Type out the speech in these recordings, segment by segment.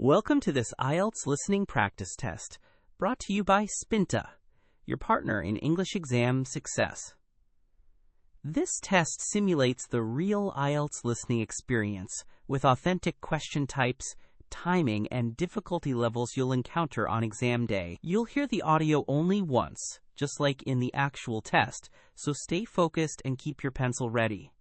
Welcome to this IELTS Listening Practice Test, brought to you by Spinta, your partner in English exam success. This test simulates the real IELTS listening experience with authentic question types, timing, and difficulty levels you'll encounter on exam day. You'll hear the audio only once, just like in the actual test, so stay focused and keep your pencil ready.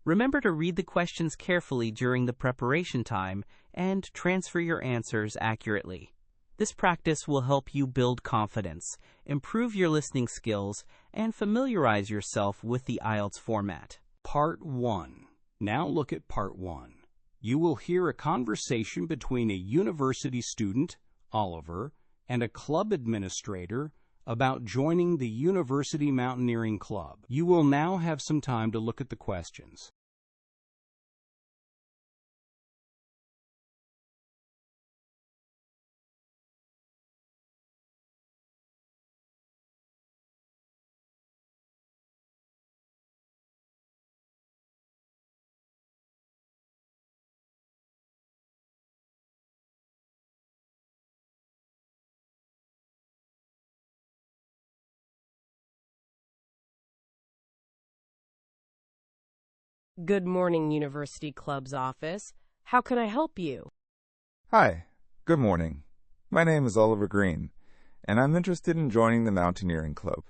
Remember to read the questions carefully during the preparation time and transfer your answers accurately. This practice will help you build confidence, improve your listening skills, and familiarize yourself with the IELTS format. Part 1. Now look at Part 1. You will hear a conversation between a university student, Oliver, and a club administrator about joining the University Mountaineering Club. You will now have some time to look at the questions. Good morning, University Club's office. How can I help you? Hi, good morning. My name is Oliver Green, and I'm interested in joining the Mountaineering Club.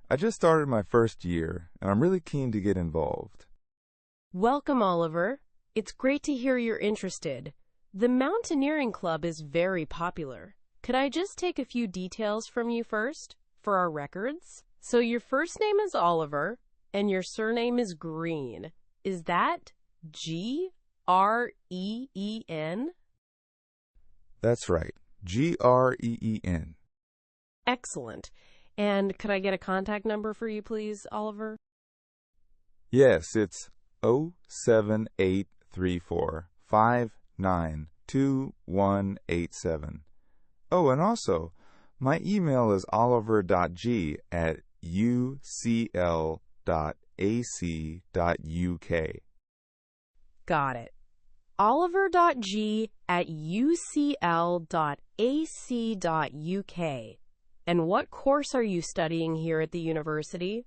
I just started my first year, and I'm really keen to get involved. Welcome, Oliver. It's great to hear you're interested. The Mountaineering Club is very popular. Could I just take a few details from you first, for our records? So your first name is Oliver, and your surname is Green. Is that G-R-E-E-N? That's right, G-R-E-E-N. Excellent. And could I get a contact number for you, please, Oliver? Yes, it's 07834592187. Oh, and also, my email is oliver.g@ucl.ac.uk. Got it. oliver.g@ucl.ac.uk. And what course are you studying here at the university?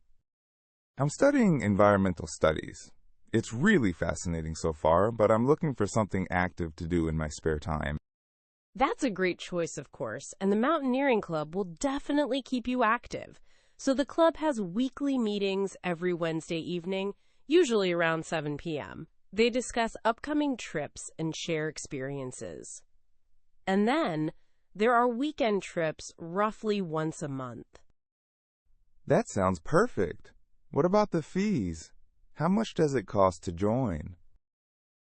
I'm studying environmental studies. It's really fascinating so far, but I'm looking for something active to do in my spare time. That's a great choice, of course, and the Mountaineering Club will definitely keep you active. So the club has weekly meetings every Wednesday evening, usually around 7 p.m. They discuss upcoming trips and share experiences. And then there are weekend trips roughly once a month. That sounds perfect. What about the fees? How much does it cost to join?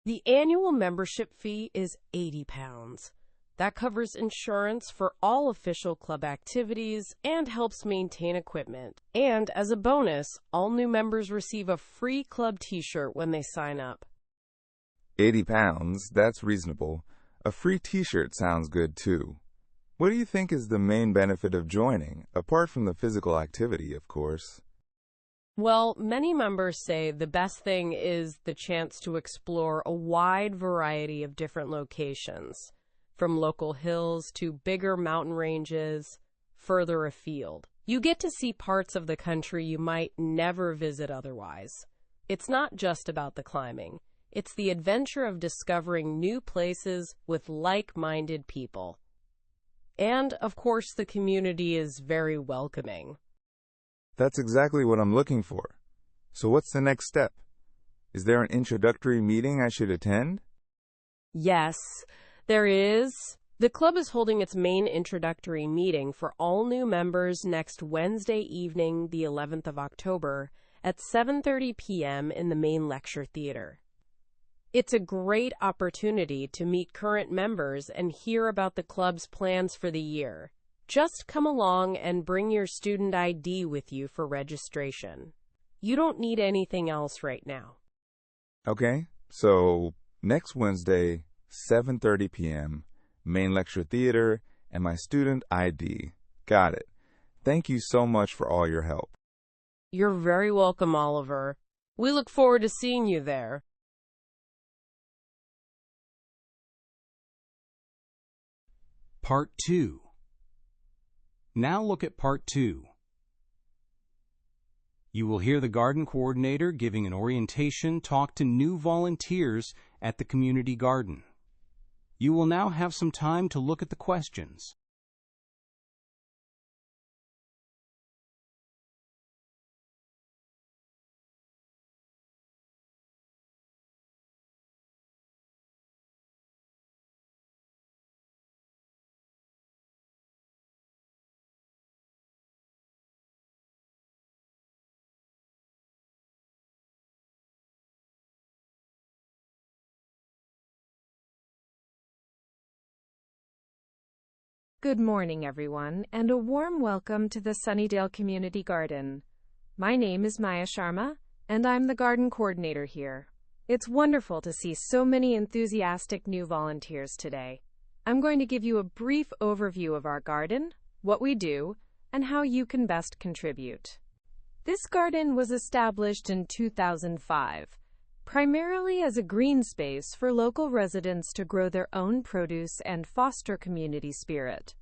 The annual membership fee is £80. That covers insurance for all official club activities and helps maintain equipment. And as a bonus, all new members receive a free club t-shirt when they sign up. £80, that's reasonable. A free t-shirt sounds good too. What do you think is the main benefit of joining, apart from the physical activity, of course? Well, many members say the best thing is the chance to explore a wide variety of different locations, from local hills to bigger mountain ranges, further afield. You get to see parts of the country you might never visit otherwise. It's not just about the climbing. It's the adventure of discovering new places with like-minded people. And, of course, the community is very welcoming. That's exactly what I'm looking for. So what's the next step? Is there an introductory meeting I should attend? Yes, there is. The club is holding its main introductory meeting for all new members next Wednesday evening, the 11th of October, at 7:30 p.m. in the main lecture theater. It's a great opportunity to meet current members and hear about the club's plans for the year. Just come along and bring your student ID with you for registration. You don't need anything else right now. Okay, so next Wednesday, 7:30 p.m., main lecture theater, and my student ID. Got it. Thank you so much for all your help. You're very welcome, Oliver. We look forward to seeing you there. Part 2. Now look at Part 2. You will hear the garden coordinator giving an orientation talk to new volunteers at the community garden. You will now have some time to look at the questions. Good morning, everyone, and a warm welcome to the Sunnydale Community Garden. My name is Maya Sharma, and I'm the garden coordinator here. It's wonderful to see so many enthusiastic new volunteers today. I'm going to give you a brief overview of our garden, what we do, and how you can best contribute. This garden was established in 2005, primarily as a green space for local residents to grow their own produce and foster community spirit.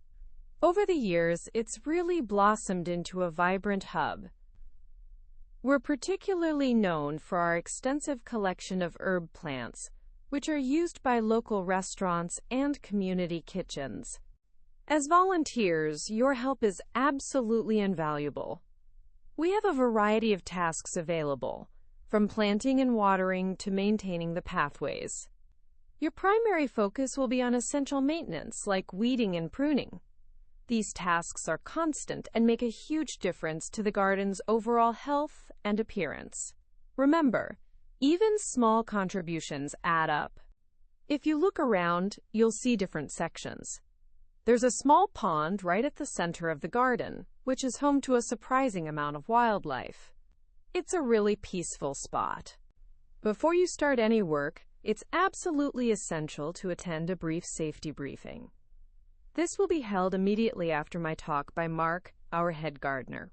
Over the years, it's really blossomed into a vibrant hub. We're particularly known for our extensive collection of herb plants, which are used by local restaurants and community kitchens. As volunteers, your help is absolutely invaluable. We have a variety of tasks available, from planting and watering to maintaining the pathways. Your primary focus will be on essential maintenance like weeding and pruning. These tasks are constant and make a huge difference to the garden's overall health and appearance. Remember, even small contributions add up. If you look around, you'll see different sections. There's a small pond right at the center of the garden, which is home to a surprising amount of wildlife. It's a really peaceful spot. Before you start any work, it's absolutely essential to attend a brief safety briefing. This will be held immediately after my talk by Mark, our head gardener.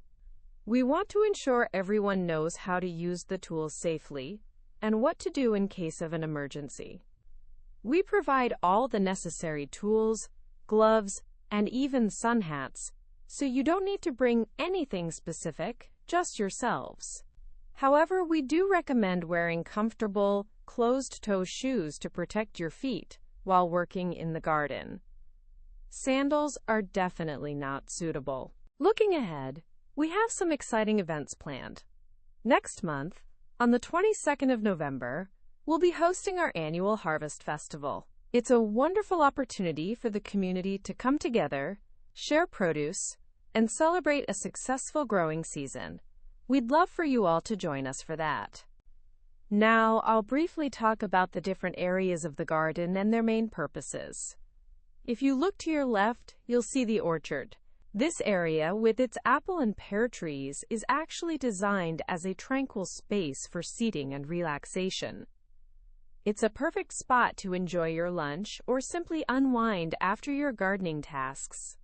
We want to ensure everyone knows how to use the tools safely and what to do in case of an emergency. We provide all the necessary tools, gloves, and even sun hats, so you don't need to bring anything specific, just yourselves. However, we do recommend wearing comfortable, closed-toe shoes to protect your feet while working in the garden. Sandals are definitely not suitable. Looking ahead, we have some exciting events planned. Next month, on the 22nd of November, we'll be hosting our annual Harvest Festival. It's a wonderful opportunity for the community to come together, share produce, and celebrate a successful growing season. We'd love for you all to join us for that. Now, I'll briefly talk about the different areas of the garden and their main purposes. If you look to your left, you'll see the orchard. This area, with its apple and pear trees, is actually designed as a tranquil space for seating and relaxation. It's a perfect spot to enjoy your lunch or simply unwind after your gardening tasks.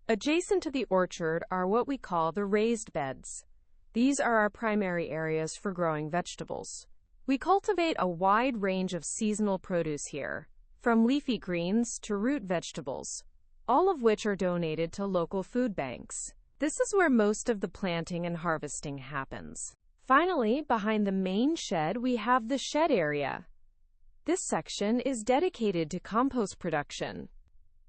Adjacent to the orchard are what we call the raised beds. These are our primary areas for growing vegetables. We cultivate a wide range of seasonal produce here, from leafy greens to root vegetables, all of which are donated to local food banks. This is where most of the planting and harvesting happens. Finally, behind the main shed, we have the shed area. This section is dedicated to compost production.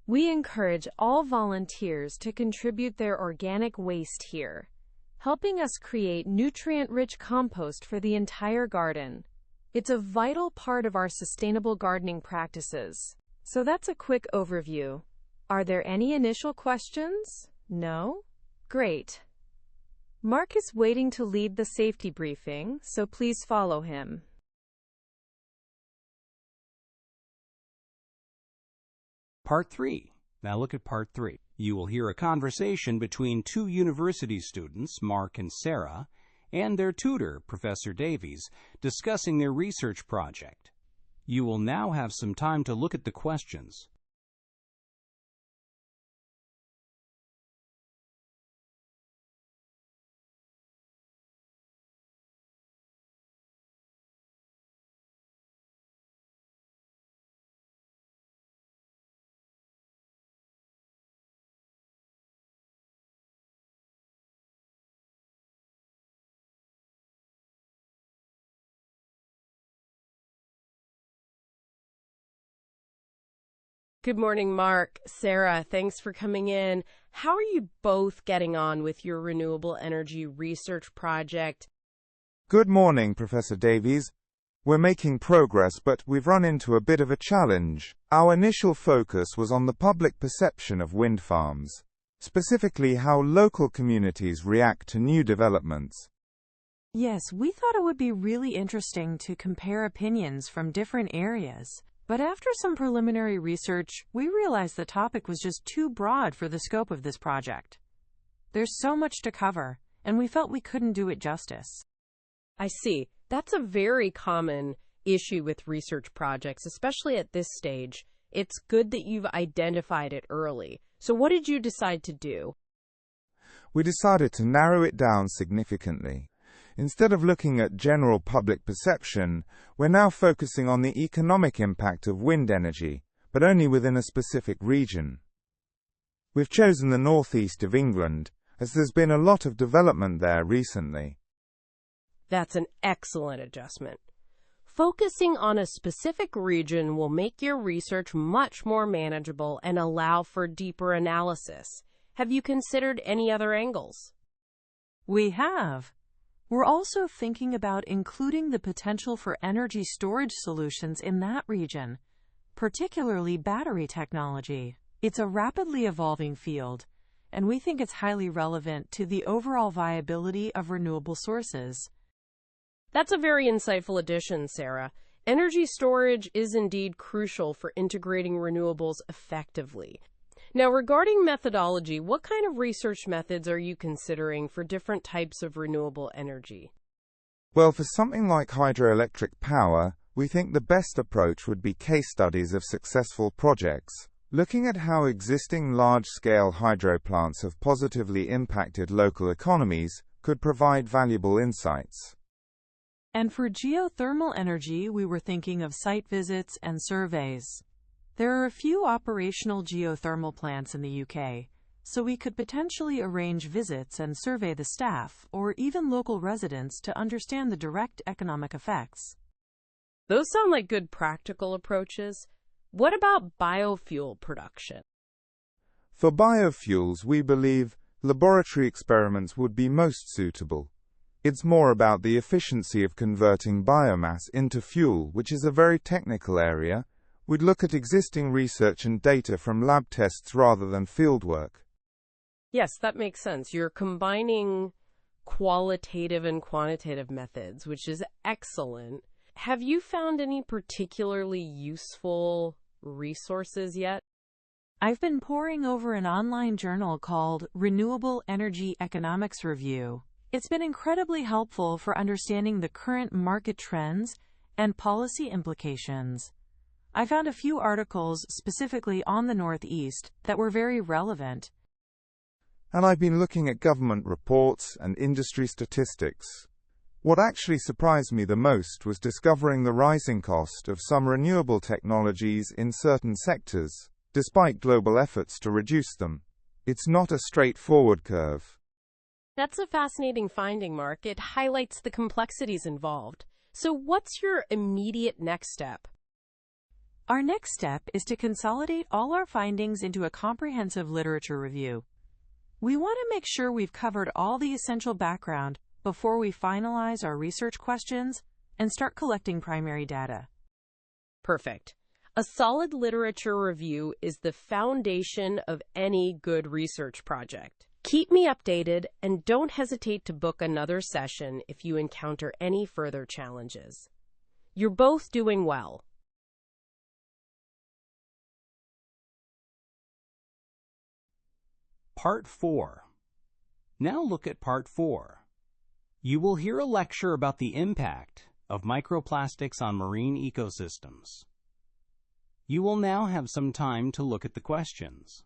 We encourage all volunteers to contribute their organic waste here, helping us create nutrient-rich compost for the entire garden. It's a vital part of our sustainable gardening practices. So that's a quick overview. Are there any initial questions? No? Great. Mark is waiting to lead the safety briefing, so please follow him. Part 3. Now look at Part 3. You will hear a conversation between two university students, Mark and Sarah, and their tutor, Professor Davies, discussing their research project. You will now have some time to look at the questions. Good morning, Mark. Sarah, thanks for coming in. How are you both getting on with your renewable energy research project? Good morning, Professor Davies. We're making progress, but we've run into a bit of a challenge. Our initial focus was on the public perception of wind farms, specifically how local communities react to new developments. Yes, we thought it would be really interesting to compare opinions from different areas. But after some preliminary research, we realized the topic was just too broad for the scope of this project. There's so much to cover, and we felt we couldn't do it justice. I see. That's a very common issue with research projects, especially at this stage. It's good that you've identified it early. So what did you decide to do? We decided to narrow it down significantly. Instead of looking at general public perception, we're now focusing on the economic impact of wind energy, but only within a specific region. We've chosen the northeast of England, as there's been a lot of development there recently. That's an excellent adjustment. Focusing on a specific region will make your research much more manageable and allow for deeper analysis. Have you considered any other angles? We have. We're also thinking about including the potential for energy storage solutions in that region, particularly battery technology. It's a rapidly evolving field, and we think it's highly relevant to the overall viability of renewable sources. That's a very insightful addition, Sarah. Energy storage is indeed crucial for integrating renewables effectively. Now, regarding methodology, what kind of research methods are you considering for different types of renewable energy? Well, for something like hydroelectric power, we think the best approach would be case studies of successful projects, looking at how existing large-scale hydro plants have positively impacted local economies could provide valuable insights. And for geothermal energy, we were thinking of site visits and surveys. There are a few operational geothermal plants in the UK, so we could potentially arrange visits and survey the staff or even local residents to understand the direct economic effects. Those sound like good practical approaches. What about biofuel production? For biofuels, we believe laboratory experiments would be most suitable. It's more about the efficiency of converting biomass into fuel, which is a very technical area. We'd look at existing research and data from lab tests rather than fieldwork. Yes, that makes sense. You're combining qualitative and quantitative methods, which is excellent. Have you found any particularly useful resources yet? I've been poring over an online journal called Renewable Energy Economics Review. It's been incredibly helpful for understanding the current market trends and policy implications. I found a few articles specifically on the Northeast that were very relevant. And I've been looking at government reports and industry statistics. What actually surprised me the most was discovering the rising cost of some renewable technologies in certain sectors, despite global efforts to reduce them. It's not a straightforward curve. That's a fascinating finding, Mark. It highlights the complexities involved. So what's your immediate next step? Our next step is to consolidate all our findings into a comprehensive literature review. We want to make sure we've covered all the essential background before we finalize our research questions and start collecting primary data. Perfect. A solid literature review is the foundation of any good research project. Keep me updated and don't hesitate to book another session if you encounter any further challenges. You're both doing well. Part 4. Now look at Part 4. You will hear a lecture about the impact of microplastics on marine ecosystems. You will now have some time to look at the questions.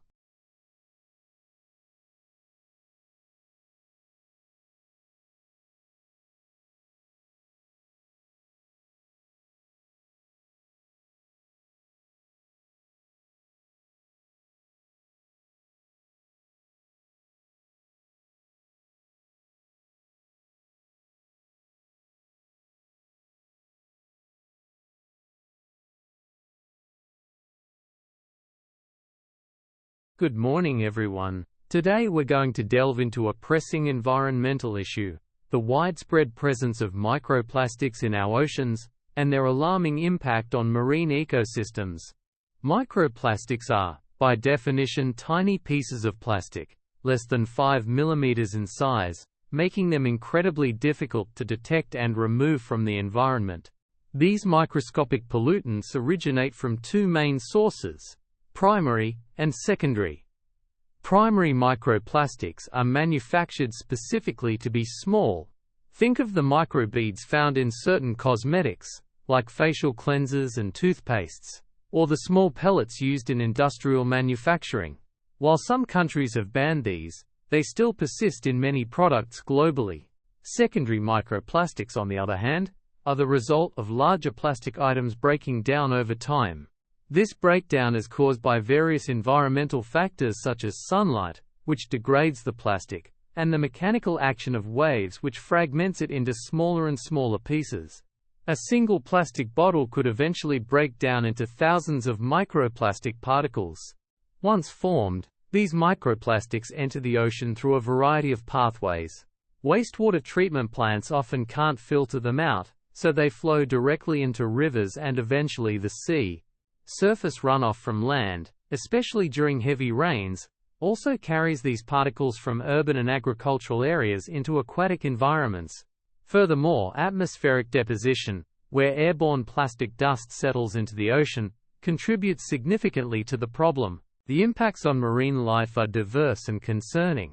Good morning, everyone. Today we're going to delve into a pressing environmental issue, the widespread presence of microplastics in our oceans and their alarming impact on marine ecosystems. Microplastics are, by definition, tiny pieces of plastic, less than 5 millimeters in size, making them incredibly difficult to detect and remove from the environment. These microscopic pollutants originate from two main sources: primary and secondary. Primary microplastics are manufactured specifically to be small. Think of the microbeads found in certain cosmetics, like facial cleansers and toothpastes, or the small pellets used in industrial manufacturing. While some countries have banned these, they still persist in many products globally. Secondary microplastics, on the other hand, are the result of larger plastic items breaking down over time. This breakdown is caused by various environmental factors such as sunlight, which degrades the plastic, and the mechanical action of waves, which fragments it into smaller and smaller pieces. A single plastic bottle could eventually break down into thousands of microplastic particles. Once formed, these microplastics enter the ocean through a variety of pathways. Wastewater treatment plants often can't filter them out, so they flow directly into rivers and eventually the sea. Surface runoff from land, especially during heavy rains, also carries these particles from urban and agricultural areas into aquatic environments. Furthermore, atmospheric deposition, where airborne plastic dust settles into the ocean, contributes significantly to the problem. The impacts on marine life are diverse and concerning.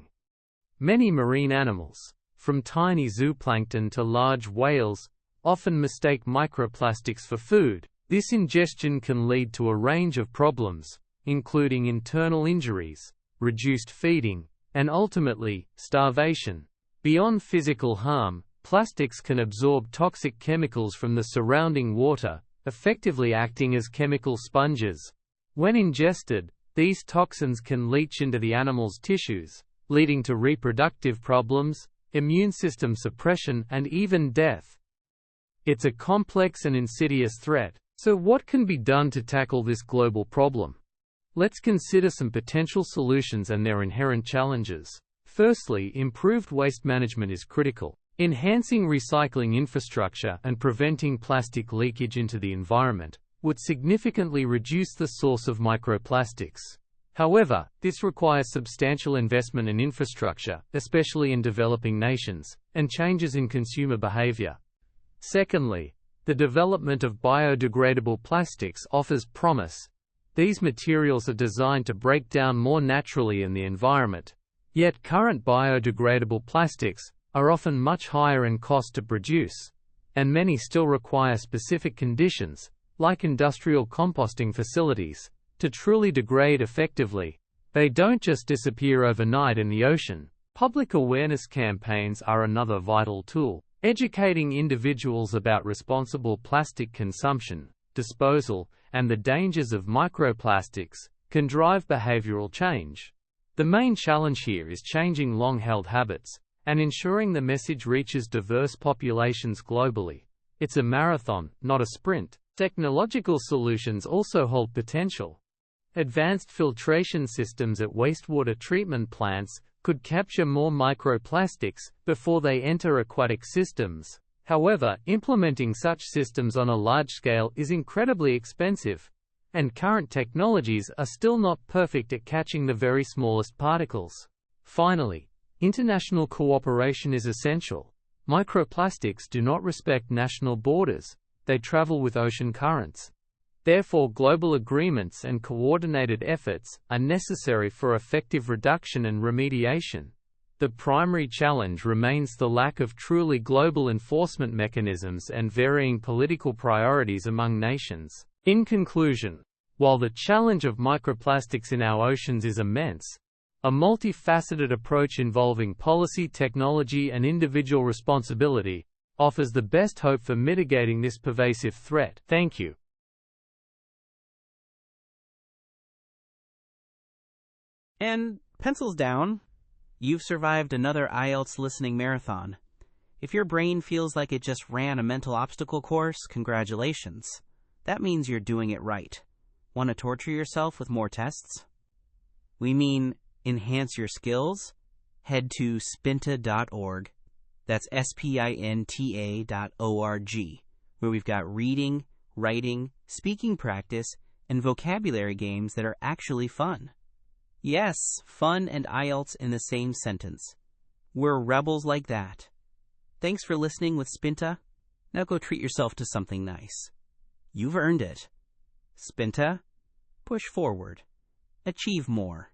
Many marine animals, from tiny zooplankton to large whales, often mistake microplastics for food. This ingestion can lead to a range of problems, including internal injuries, reduced feeding, and ultimately, starvation. Beyond physical harm, plastics can absorb toxic chemicals from the surrounding water, effectively acting as chemical sponges. When ingested, these toxins can leach into the animal's tissues, leading to reproductive problems, immune system suppression, and even death. It's a complex and insidious threat. So what can be done to tackle this global problem? Let's consider some potential solutions and their inherent challenges. Firstly, improved waste management is critical. Enhancing recycling infrastructure and preventing plastic leakage into the environment would significantly reduce the source of microplastics. However, this requires substantial investment in infrastructure, especially in developing nations, and changes in consumer behavior. Secondly, the development of biodegradable plastics offers promise. These materials are designed to break down more naturally in the environment. Yet current biodegradable plastics are often much higher in cost to produce, and many still require specific conditions, like industrial composting facilities, to truly degrade effectively. They don't just disappear overnight in the ocean. Public awareness campaigns are another vital tool. Educating individuals about responsible plastic consumption, disposal, and the dangers of microplastics can drive behavioral change. The main challenge here is changing long-held habits and ensuring the message reaches diverse populations globally. It's a marathon, not a sprint. Technological solutions also hold potential. Advanced filtration systems at wastewater treatment plants could capture more microplastics before they enter aquatic systems. However, implementing such systems on a large scale is incredibly expensive, and current technologies are still not perfect at catching the very smallest particles. Finally, international cooperation is essential. Microplastics do not respect national borders. They travel with ocean currents. Therefore, global agreements and coordinated efforts are necessary for effective reduction and remediation. The primary challenge remains the lack of truly global enforcement mechanisms and varying political priorities among nations. In conclusion, while the challenge of microplastics in our oceans is immense, a multifaceted approach involving policy, technology, and individual responsibility offers the best hope for mitigating this pervasive threat. Thank you. And pencils down. You've survived another IELTS listening marathon. If your brain feels like it just ran a mental obstacle course, congratulations. That means you're doing it right. Want to torture yourself with more tests? We mean enhance your skills? Head to spinta.org. That's spinta.org, where we've got reading, writing, speaking practice, and vocabulary games that are actually fun. Yes, fun and IELTS in the same sentence. We're rebels like that. Thanks for listening with Spinta. Now go treat yourself to something nice. You've earned it. Spinta, push forward. Achieve more.